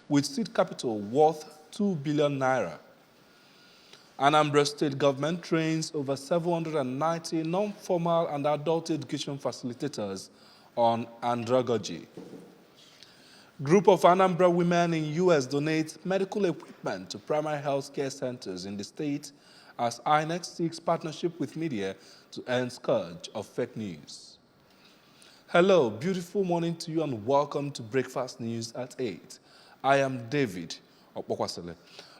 with seed capital worth 2 billion naira. Anambra State government trains over 790 non-formal and adult education facilitators on andragogy. Group of Anambra women in U.S. donate medical equipment to primary health care centers in the state as INEC seeks partnership with media to end scourge of fake news. Hello, beautiful morning to you and welcome to Brakefast News at 8. I am David Okpokwasele.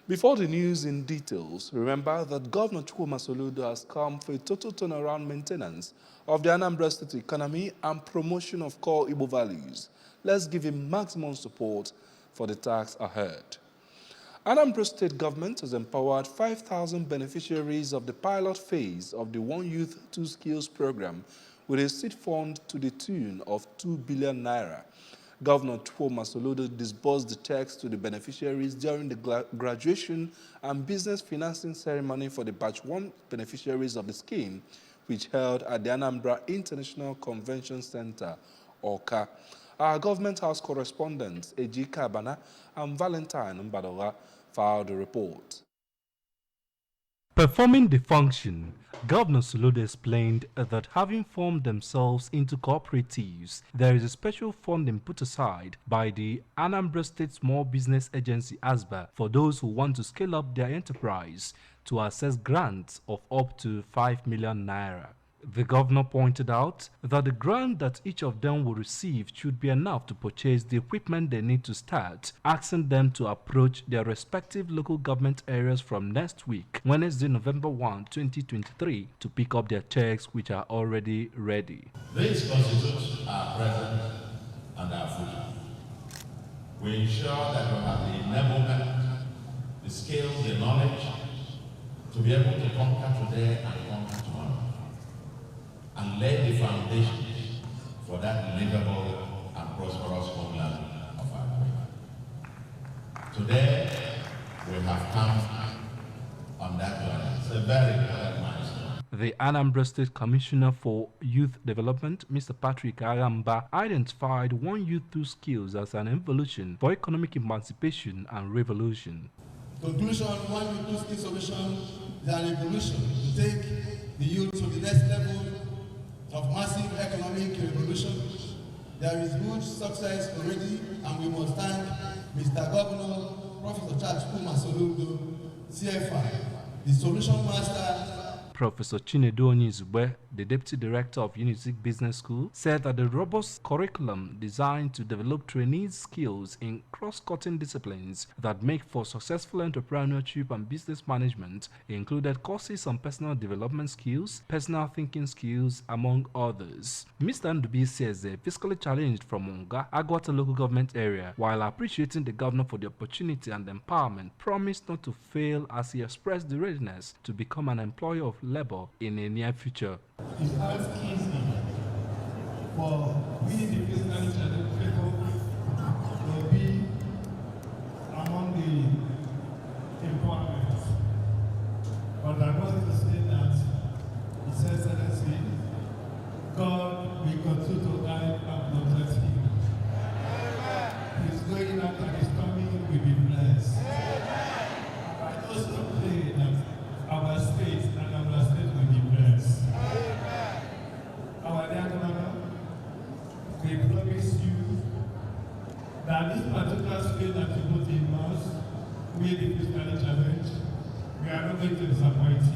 Before the news in details, remember that Governor Chukwuma Soludo has come for a total turnaround maintenance of the Anambra State economy and promotion of core Igbo values. Let's give him maximum support for the task ahead. Anambra State government has empowered 5,000 beneficiaries of the pilot phase of the One Youth, Two Skills program with a seed fund to the tune of 2 billion naira. Governor Chukwuma Soludo disbursed the checks to the beneficiaries during the graduation and business financing ceremony for the Batch 1 beneficiaries of the scheme, which held at the Anambra International Convention Center, ORCA. Our government house correspondents, Eji Kabana and Valentine Mbadoga, filed a report. Performing the function, Governor Soludo explained that having formed themselves into cooperatives, there is a special funding put aside by the Anambra State Small Business Agency ASBA for those who want to scale up their enterprise to access grants of up to 5 million naira. The governor pointed out that the grant that each of them will receive should be enough to purchase the equipment they need to start, asking them to approach their respective local government areas from next week, Wednesday, November 1, 2023, to pick up their checks which are already ready. These constitutes our present and our future. We ensure that we have the enablement, the skills, the knowledge to be able to conquer today and conquer tomorrow, and lay the foundation for that livable and prosperous homeland of our people. Today, we have come on that journey. It's a very important milestone. The Anambra State Commissioner for Youth Development, Mr. Patrick Agamba, identified One Youth, Two Skills as an evolution for economic emancipation and revolution. Conclusion, One Youth, Two Skills solution is an evolution to take the youth to the next level of massive economic revolution. There is huge success already, and we must thank Mr. Governor, Professor Chukwuma Soludo, CFI, the solution master. Professor Chinedu Onyizugbe, the Deputy Director of Unity Business School, said that the robust curriculum designed to develop trainees' skills in cross-cutting disciplines that make for successful entrepreneurship and business management included courses on personal development skills, personal thinking skills, among others. Mr. Ndubi says a fiscally challenged from Unga, Agwata local government area, while appreciating the governor for the opportunity and empowerment, promised not to fail as he expressed the readiness to become an employer of labor in a near future. It's not easy for we, the business challenged people, to be among the employment. But I want to say that His Excellency, God will continue to guide and protect him. He's going out and his coming will be blessed. I also pray that our state and our state will be blessed. Our dear governor, we promise you that this particular skill that you put in us will be physically challenged. We are not going to disappoint you.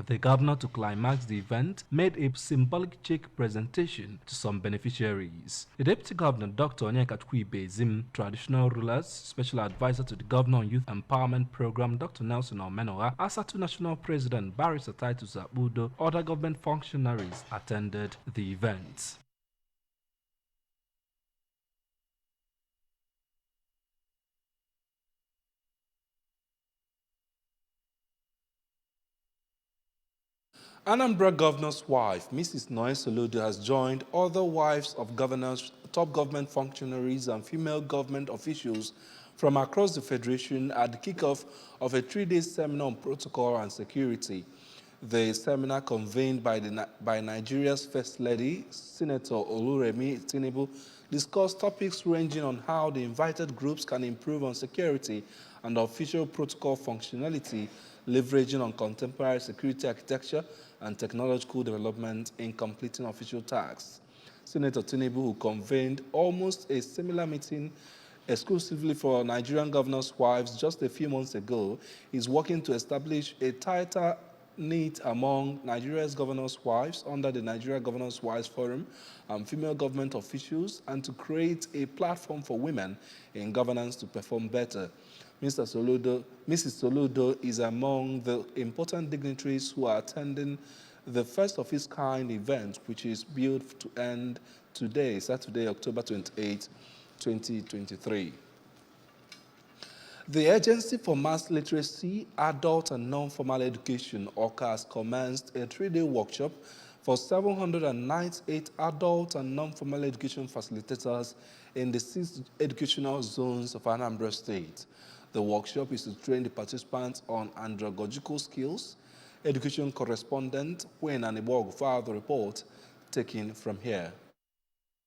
The governor, to climax the event, made a symbolic check presentation to some beneficiaries. The Deputy Governor, Dr. Onyeka Zim, traditional rulers, Special Advisor to the Governor on Youth Empowerment Program, Dr. Nelson Omenoha, ASATU National President Barrister Titus Abudo, other government functionaries attended the event. Anambra Governor's wife, Mrs. Noy Soludo, has joined other wives of governors, top government functionaries, and female government officials from across the Federation at the kickoff of a 3-day seminar on protocol and security. The seminar, convened by Nigeria's First Lady, Senator Oluremi Tinubu, discussed topics ranging on how the invited groups can improve on security and official protocol functionality, leveraging on contemporary security architecture and technological development in completing official tasks. Senator Tinubu, who convened almost a similar meeting exclusively for Nigerian governors' wives just a few months ago, is working to establish a tighter knit among Nigeria's governors' wives under the Nigeria Governors' Wives Forum and female government officials, and to create a platform for women in governance to perform better. Mrs. Soludo is among the important dignitaries who are attending the first of its kind event, which is billed to end today, Saturday, October 28, 2023. The Agency for Mass Literacy, Adult and Non-Formal Education, ORCA, has commenced a 3-day workshop for 798 adult and non-formal education facilitators in the 6 educational zones of Anambra State. The workshop is to train the participants on andragogical skills. Education correspondent Wayne Anibog filed the report taken from here.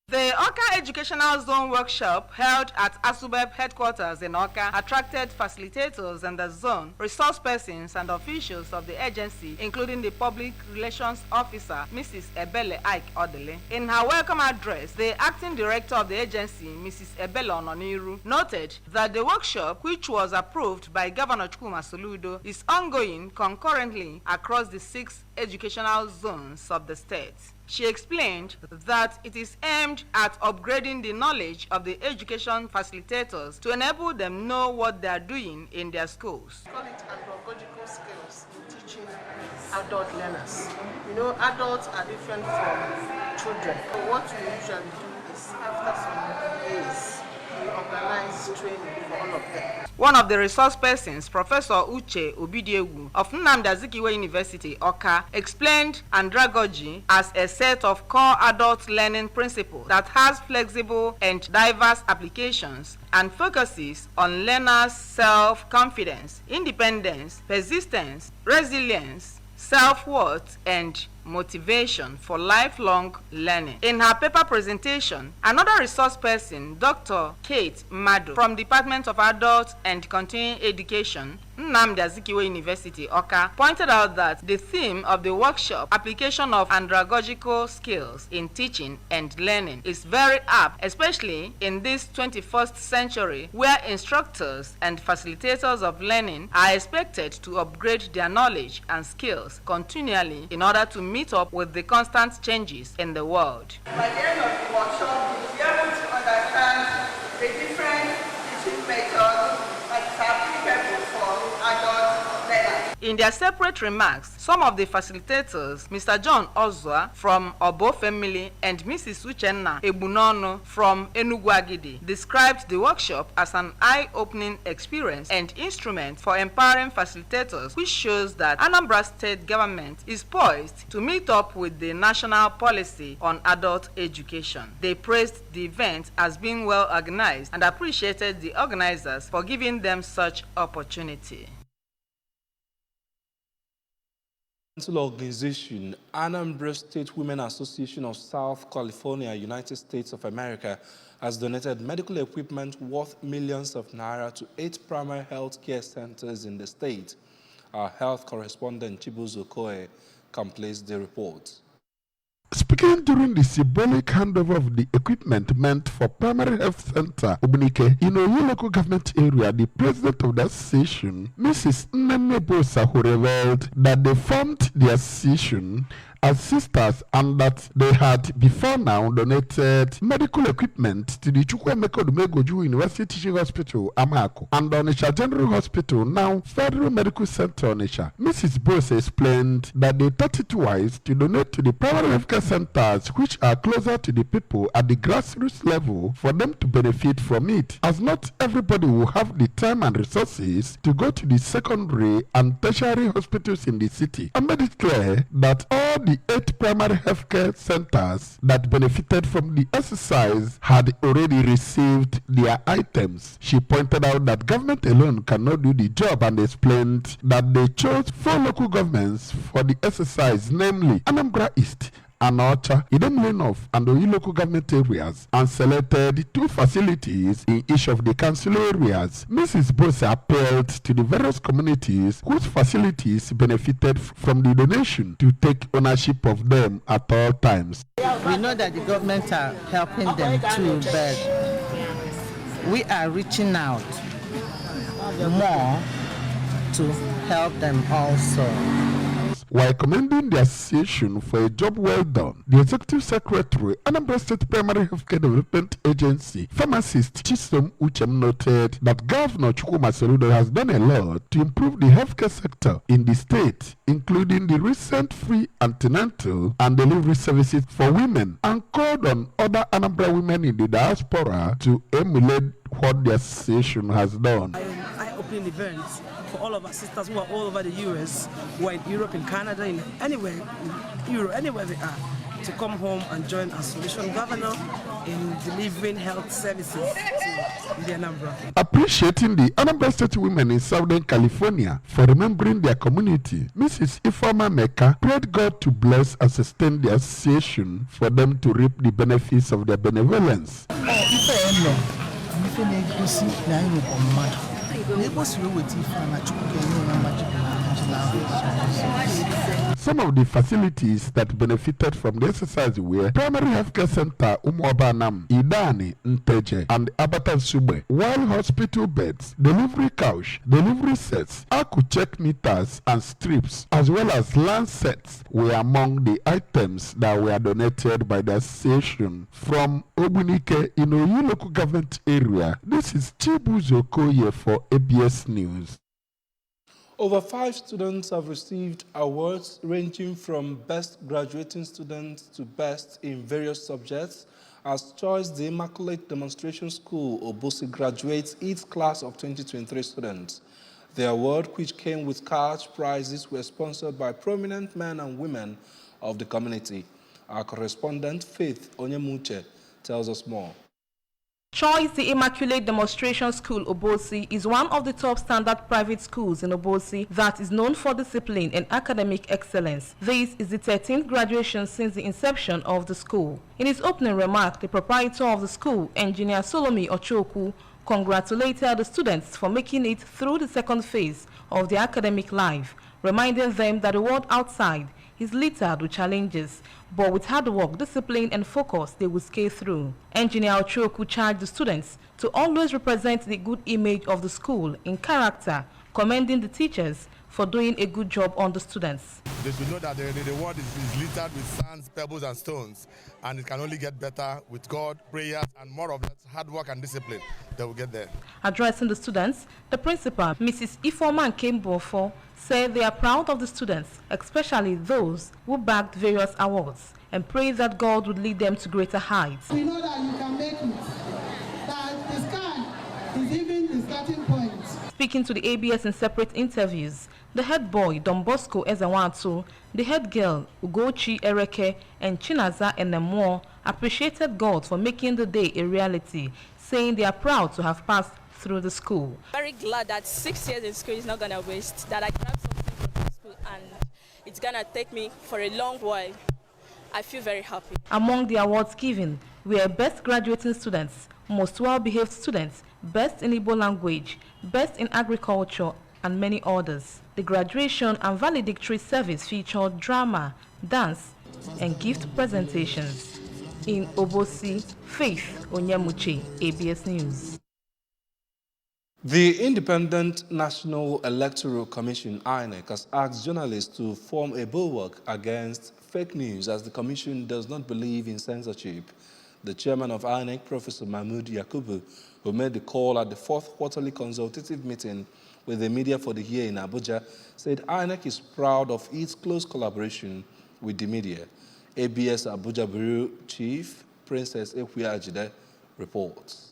The Oka Educational Zone Workshop held at ASUBEB headquarters in Oka attracted facilitators in the zone, resource persons and officials of the agency, including the Public Relations Officer, Mrs. Ebele Ike Odele. In her welcome address, the acting director of the agency, Mrs. Ebele Ononiru, noted that the workshop, which was approved by Governor Chukwuma Soludo, is ongoing concurrently across the 6 educational zones of the state. She explained that it is aimed at upgrading the knowledge of the education facilitators to enable them know what they are doing in their schools. We call it andragogical skills in teaching adult learners. You know, adults are different from children. So what we usually do is after some years, we organize training for all of them. One of the resource persons, Professor Uche Obidiegu of Nnamdi Azikiwe University, Oka, explained andragogy as a set of core adult learning principles that has flexible and diverse applications and focuses on learners' self-confidence, independence, persistence, resilience, self-worth, and motivation for lifelong learning. In her paper presentation, another resource person, Dr. Kate Madu from Department of Adult and Continuing Education, Nnamdi Azikiwe University, Oka, pointed out that the theme of the workshop, application of andragogical skills in teaching and learning, is very apt, especially in this 21st century where instructors and facilitators of learning are expected to upgrade their knowledge and skills continually in order to meet up with the constant changes in the world. By the end of the workshop, you'll be able to understand the different teaching methods that is applicable for adult learners. In their separate remarks, some of the facilitators, Mr. John Ozwa from Obo family and Mrs. Uchenna Ebunono from Enugu Agidi, described the workshop as an eye-opening experience and instrument for empowering facilitators, which shows that Anambra State government is poised to meet up with the national policy on adult education. They praised the event as being well organized and appreciated the organizers for giving them such opportunity. Organization, Anambra State Women Association of South California, United States of America, has donated medical equipment worth millions of naira to 8 primary health care centers in the state. Our health correspondent Chibuzo Koe completes the report. Speaking during the symbolic handover of the equipment meant for Primary Health Center Ubunike in Oyo local government area, the president of the association, Mrs. Nnenebosa, who revealed that they formed the association as sisters and that they had before now donated medical equipment to the Chukwuemeka Odumegoju University Teaching Hospital, Amako, and Onitsha General Hospital, now Federal Medical Center, Onitsha. Mrs. Bose explained that they thought it wise to donate to the primary healthcare centers which are closer to the people at the grassroots level for them to benefit from it, as not everybody will have the time and resources to go to the secondary and tertiary hospitals in the city, and made it clear that all the 8 primary healthcare centers that benefited from the exercise had already received their items. She pointed out that government alone cannot do the job and explained that they chose 4 local governments for the exercise, namely Anambra East, Anocha, Idemili North, and Oyi local government areas and selected 2 facilities in each of the council areas. Mrs. Bose appealed to the various communities whose facilities benefited from the donation to take ownership of them at all times. We know that the government are helping them too, but we are reaching out more to help them also. While commending the association for a job well done, the Executive Secretary, Anambra State Primary Healthcare Development Agency, pharmacist Chisom Uchem noted that Governor Chukwuma Soludo has done a lot to improve the healthcare sector in the state, including the recent free antenatal and delivery services for women, and called on other Anambra women in the diaspora to emulate what the association has done. Eye-opening events for all of our sisters who are all over the US, who are in Europe, in Canada, in anywhere, in Europe, anywhere they are, to come home and join our solution governor in delivering health services to the Anambra. Appreciating the Anambra State women in Southern California for remembering their community, Mrs. Ifeoma Meka prayed God to bless and sustain the association for them to reap the benefits of their benevolence. Some of the facilities that benefited from the exercise were Primary Healthcare Center Umuobanam, Idani, Nteje, and Abatan Sube, while hospital beds, delivery couch, delivery sets, check meters and strips, as well as land sets were among the items that were donated by the association from Obunike in Oyi local government area. This is Chibuzo Koye for ABS News. Over 5 students have received awards ranging from Best Graduating Student to Best in various subjects as Choice the Immaculate Demonstration School Obosi graduates its class of 2023 students. The award, which came with cash prizes, were sponsored by prominent men and women of the community. Our correspondent, Faith Onyemuche, tells us more. Choice the Immaculate Demonstration School Obosi is one of the top standard private schools in Obosi that is known for discipline and academic excellence. This is the 13th graduation since the inception of the school. In his opening remark, the proprietor of the school, Engineer Solomi Ochoku, congratulated the students for making it through the second phase of their academic life, reminding them that the world outside is littered with challenges, but with hard work, discipline, and focus, they will scale through. Engineer Ochoku charged the students to always represent the good image of the school in character, commending the teachers for doing a good job on the students. They should know that the world is littered with sands, pebbles, and stones, and it can only get better with God, prayers, and more of that hard work and discipline. They will get there. Addressing the students, the principal, Mrs. Ifeoma Nkembofo, said they are proud of the students, especially those who bagged various awards, and pray that God would lead them to greater heights. We know that you can make it, that the sky is even the starting point. Speaking to the ABS in separate interviews, the head boy, Don Bosco Ezawatu, the head girl, Ugochi Ereke, and Chinaza Enemo appreciated God for making the day a reality, saying they are proud to have passed through the school. Very glad that 6 years in school is not going to waste, that I grabbed something from the school and it's going to take me for a long while. I feel very happy. Among the awards given were Best Graduating Students, Most Well-Behaved Students, Best in Igbo Language, Best in Agriculture, and many others. The graduation and valedictory service featured drama, dance, and gift presentations. In Obosi, Faith Onyemuche, ABS News. The Independent National Electoral Commission, INEC, has asked journalists to form a bulwark against fake news as the commission does not believe in censorship. The chairman of INEC, Professor Mahmoud Yakubu, who made the call at the 4th quarterly consultative meeting with the media for the year in Abuja, said INEC is proud of its close collaboration with the media. ABS Abuja Bureau Chief, Princess Ekwia Ajide, reports.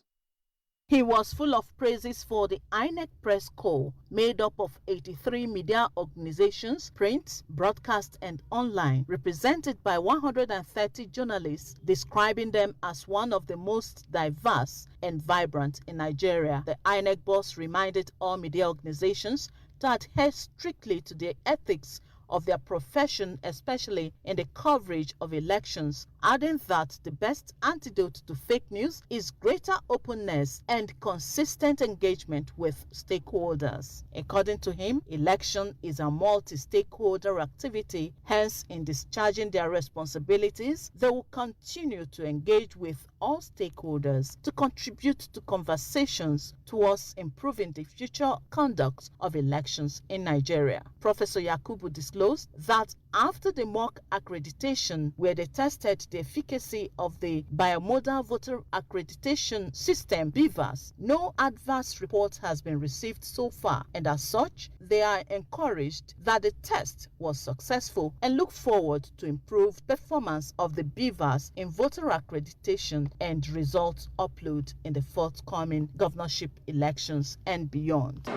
He was full of praises for the INEC Press Corps, made up of 83 media organizations, print, broadcast, and online, represented by 130 journalists, describing them as one of the most diverse and vibrant in Nigeria. The INEC boss reminded all media organizations to adhere strictly to the ethics of their profession, especially in the coverage of elections, adding that the best antidote to fake news is greater openness and consistent engagement with stakeholders. According to him, election is a multi-stakeholder activity, hence in discharging their responsibilities, they will continue to engage with all stakeholders to contribute to conversations towards improving the future conduct of elections in Nigeria. Professor Yakubu disclosed that after the mock accreditation, where they tested the efficacy of the biomodal voter accreditation system, BVAS, no adverse report has been received so far, and as such, they are encouraged that the test was successful and look forward to improved performance of the BVAS in voter accreditation and results upload in the forthcoming governorship elections and beyond.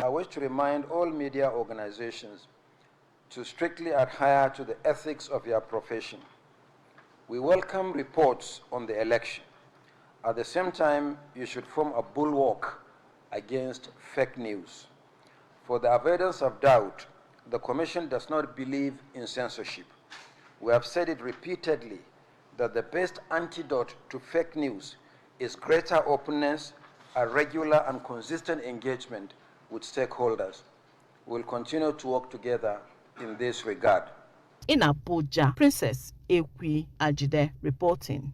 I wish to remind all media organizations to strictly adhere to the ethics of your profession. We welcome reports on the election. At the same time, you should form a bulwark against fake news. For the avoidance of doubt, the Commission does not believe in censorship. We have said it repeatedly that the best antidote to fake news is greater openness, a regular and consistent engagement with stakeholders. We will continue to work together in this regard. In Abuja, Princess Ekwi Ajide reporting.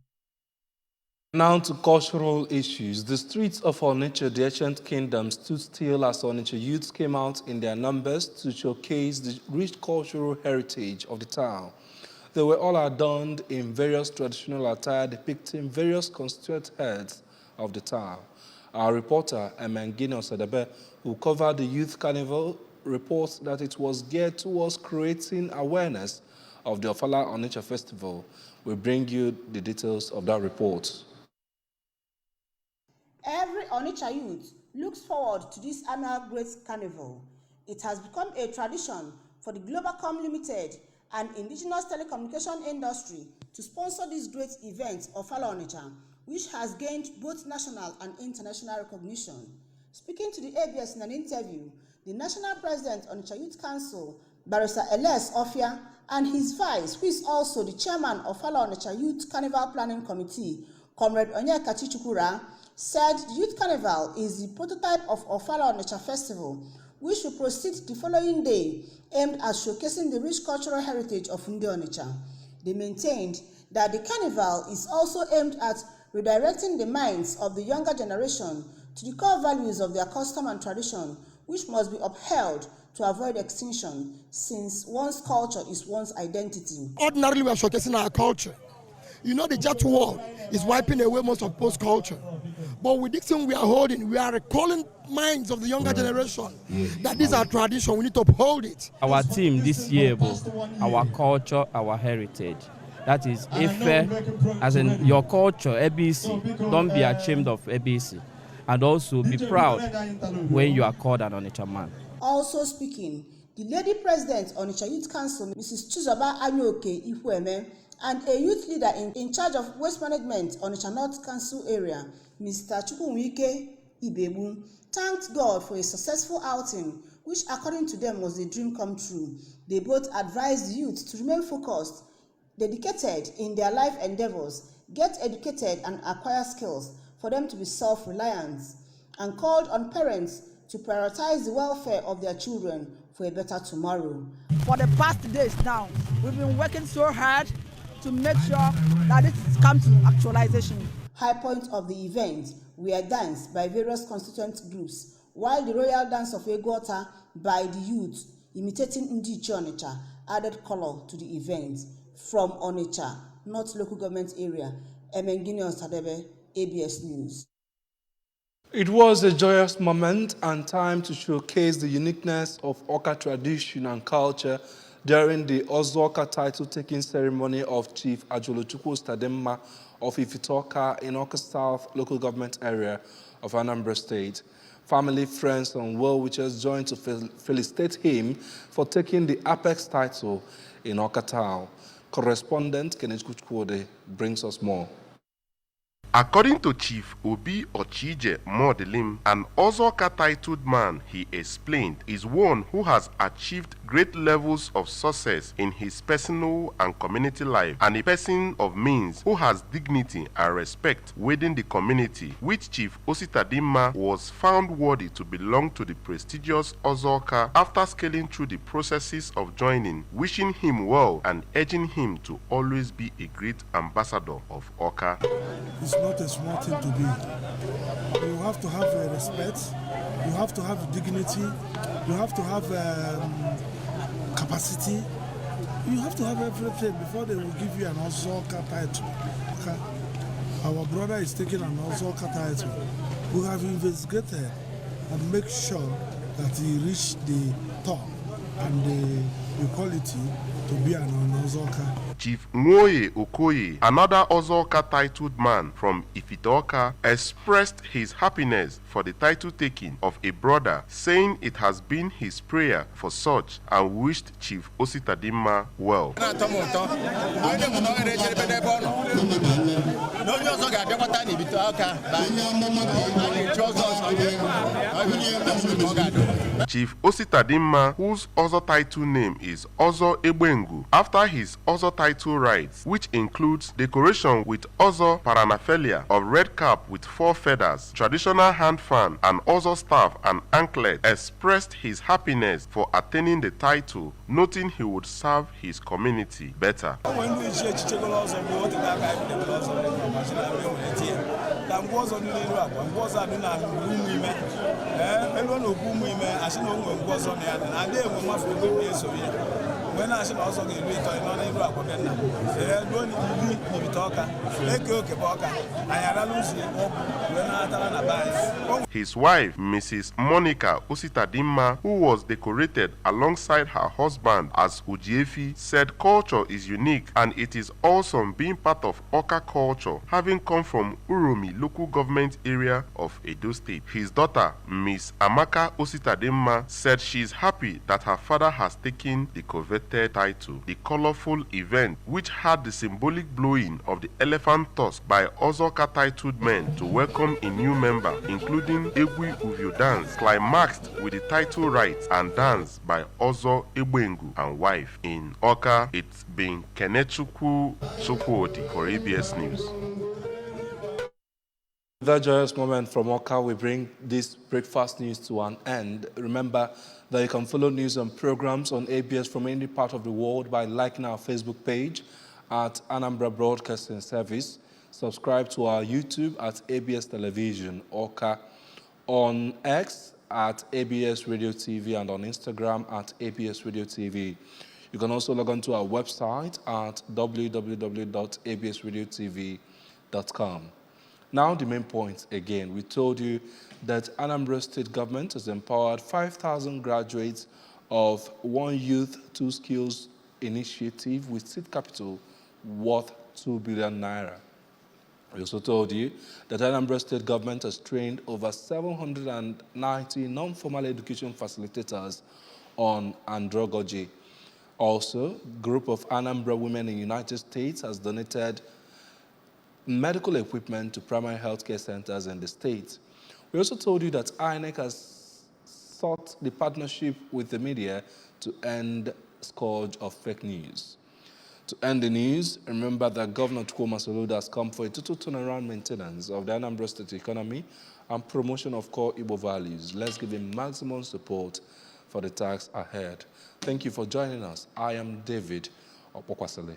Now to cultural issues. The streets of Onitsha, the ancient kingdom, stood still as Onitsha youths came out in their numbers to showcase the rich cultural heritage of the town. They were all adorned in various traditional attire depicting various constituent heads of the town. Our reporter, Emengino Sadebe, who covered the youth carnival, reports that it was geared towards creating awareness of the Ofala Onitsha Festival. We bring you the details of that report. Every Onitsha youth looks forward to this annual Great Carnival. It has become a tradition for the Globalcom Limited and indigenous telecommunication industry to sponsor this great event of Ofala Onitsha, which has gained both national and international recognition. Speaking to the ABS in an interview, the National President Onitsha Youth Council, Barrister Elias Ofia, and his vice, who is also the chairman of Ofala Onitsha Youth Carnival Planning Committee, Comrade Onyeka Chichukura, said the Youth Carnival is the prototype of Ofala Onitsha Festival, which will proceed the following day, aimed at showcasing the rich cultural heritage of Ndi Onitsha. They maintained that the carnival is also aimed at redirecting the minds of the younger generation to the core values of their custom and tradition, which must be upheld to avoid extinction, since one's culture is one's identity. Ordinarily, we are showcasing our culture. You know, the Jat war is wiping away most of post culture. But with this thing we are holding, we are recalling minds of the younger generation that this is our tradition, we need to uphold it. Our theme this year, our culture, our heritage. That is Ife, as in your culture, ABC. Don't be ashamed of ABC. And also be proud when you are called an Onitsha man. Also speaking, the Lady President Onitsha Youth Council, Mrs. Chizoba Anyoke Ifueme, and a youth leader in charge of waste management on Onitsha North Council area, Mr. Chukwuwike Ibebu, thanked God for a successful outing, which according to them was a dream come true. They both advised the youth to remain focused, dedicated in their life endeavors, get educated and acquire skills for them to be self-reliant, and called on parents to prioritize the welfare of their children for a better tomorrow. For the past days now, we've been working so hard to make sure that it comes to actualization. High point of the event were danced by various constituent groups, while the royal dance of Egwota by the youth, imitating Ndiiche Onitsha, added color to the event. From Onitsha, North Local Government Area, Emengini Osadebe, ABS News. It was a joyous moment and time to showcase the uniqueness of Oka tradition and culture during the Ozuoka title-taking ceremony of Chief Ajolochukwu Stademma of Ifitoka in Oka South Local Government Area of Anambra State. Family, friends, and well-wishers joined to felicitate him for taking the apex title in Oka Town. Correspondent Kenneth Kuchkwode brings us more. According to Chief Obi Ochije Modelim, an Ozoka titled man, he explained, is one who has achieved great levels of success in his personal and community life, and a person of means who has dignity and respect within the community, which Chief Ositadimma was found worthy to belong to the prestigious Ozoka after scaling through the processes of joining, wishing him well and urging him to always be a great ambassador of Oka. It's not a small thing to be. You have to have respect, you have to have dignity, you have to have capacity, you have to have everything before they will give you an Ozoka title. Okay? Our brother is taking an Ozoka title. We have investigated and make sure that he reached the top and the equality to be an Ozoka. Chief Nwoye Okoye, another Ozoka titled man from Ifitoka, expressed his happiness for the title taking of a brother, saying it has been his prayer for such and wished Chief Ositadimma well. Chief Ositadimma, whose Ozo title name is Ozo Egbengu, after his Ozo title rights, which includes decoration with Ozo paraphernalia of red cap with 4 feathers, traditional hand fan, and Ozo staff and anklet, expressed his happiness for attaining the title, noting he would serve his community better. His wife, Mrs. Monica Ositadimma, who was decorated alongside her husband as Ujiefi, said culture is unique and it is awesome being part of Oka culture, having come from Uromi local government area of Edo State. His daughter, Miss Amaka Ositadimma, said she is happy that her father has taken the coveted title. The colorful event, which had the symbolic blowing of the elephant tusk by Ozoka titled men to welcome a new member, including Egwi Uvio dance, climaxed with the title rights and dance by Ozo Egbengu and wife. In Oka, it's been Kenechukwu Sokwodi for ABS News. With that joyous moment from Oka, we bring this breakfast news to an end. Remember that you can follow news and programs on ABS from any part of the world by liking our Facebook page at Anambra Broadcasting Service. Subscribe to our YouTube at ABS Television Oka, on X at ABS Radio TV, and on Instagram at ABS Radio TV. You can also log on to our website at www.absradiotv.com. Now the main point again. We told you that Anambra State government has empowered 5,000 graduates of One Youth, Two Skills initiative with seed capital worth 2 billion naira. We also told you that Anambra State government has trained over 790 non-formal education facilitators on andragogy. Also, a group of Anambra women in the United States has donated medical equipment to primary healthcare centers in the state. We also told you that INEC has sought the partnership with the media to end scourge of fake news. To end the news, remember that Governor Chukwuma Soludo has come for a total turnaround maintenance of the Anambra State economy and promotion of core Igbo values. Let's give him maximum support for the task ahead. Thank you for joining us. I am David Opokwasele.